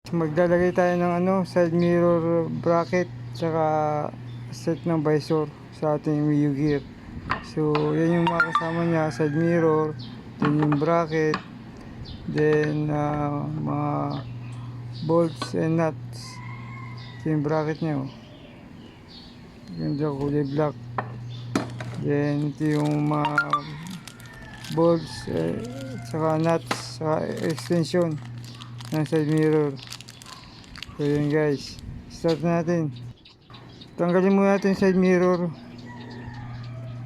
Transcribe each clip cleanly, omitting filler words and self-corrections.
Maglalagay tayo ng side mirror bracket saka set ng visor sa ating Mio Gear. So yan yung mga kasama niya, side mirror, then yung bracket, then mga bolts and nuts. Ito yung bracket niya, oh. Ganda, kulay black. Then ito yung mga bolts saka nuts saka extension ng side mirror. So yun guys, start natin. Tanggalin muna natin yung side mirror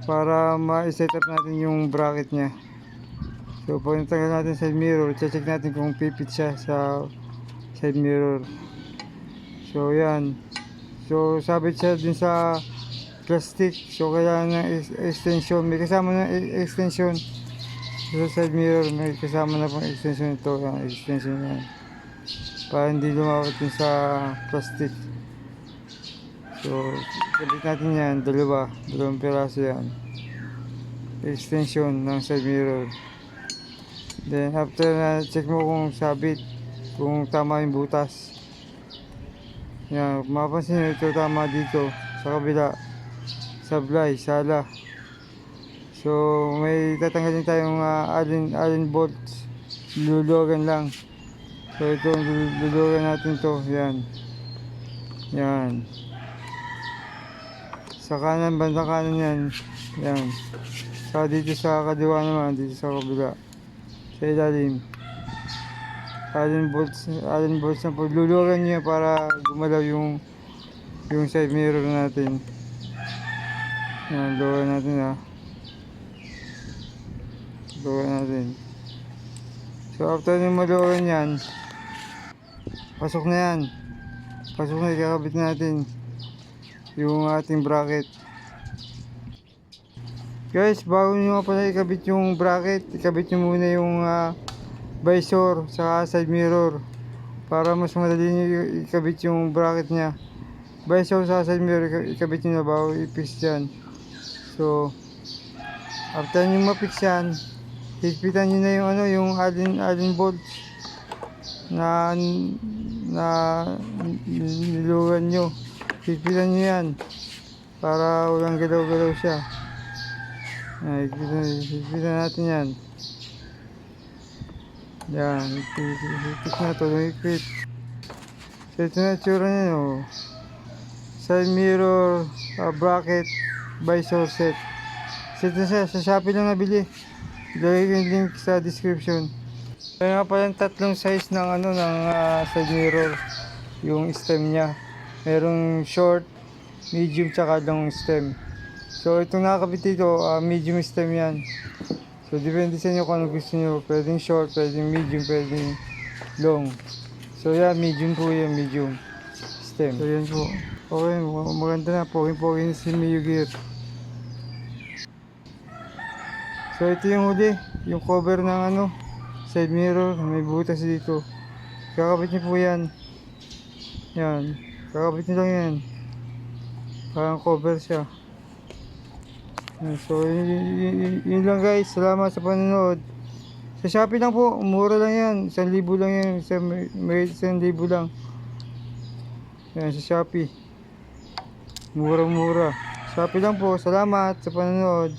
para ma-set up natin yung bracket nya. So pag natanggal natin side mirror, check natin kung pipit siya sa side mirror. So yan, so sabit siya din sa plastic, so kailangan ng extension. May kasama ng extension sa side mirror, may kasama na pang extension. Ito yung extension yan para hindi lumawat din sa plastic. So kabit natin yan, dalawang piraso yan, extension ng side mirror. Then after na check mo kung sabit, kung tama yung butas. Yan, mapapansin nyo ito tama dito sa kabila, sablay, sala. So may tatanggalin tayong allen bolts, luluwagan lang. So ito luluwagan natin to, yan. Yan. Sa kanan, bandang kanan yan. Yan. Sa dito sa kadiwa naman, dito sa kabila. Sa ilalim. Allen bolts na po. Luluwagan nyo para gumalaw yung side mirror natin. Yan, luwagan natin ha. Luwagan natin. So after nyo maluwagan yan, pasok na yan. Pasok na, ikakabit natin yung ating bracket. Guys, bago nyo pala ikabit yung bracket, ikabit nyo muna yung visor sa side mirror para mas madali nyo ikabit yung bracket nya. Visor sa side mirror, ikabit nyo na bago i-fix yan. So after nyo ma-fix yan, higpitan nyo na yung yung allen bolts na nilugan nyo. Higpitan nyo yan para walang galaw-galaw siya. Higpitan natin yan. Yan, higpit na ito, higpit. So ito na tsura nyo, oh. Side mirror bracket visor set. Set na siya, sa Shopee lang nabili. Ilagay ko yung link sa description. Kaya nga pala yung tatlong size ng side mirror, yung stem nya. Merong short, medium, tsaka long stem. So itong nakakabit dito, medium stem yan. So depende sa inyo kung ano gusto nyo. Pwedeng short, pwedeng medium, pwedeng long. So yan, medium po yan, medium stem. So yan po. Okay, maganda na, poking-poking si Mio Gear. So ito yung huli, yung cover ng side mirror, may butas dito. Kakabit nyo po yan. Yan, kakabit nyo lang yan. Parang cover siya. So yun lang guys, salamat sa panonood. Sa Shopee lang po, mura lang yan, 1,000 lang yan, may 1,000 lang. Yan sa Shopee, mura. Shopee lang po, salamat sa panonood.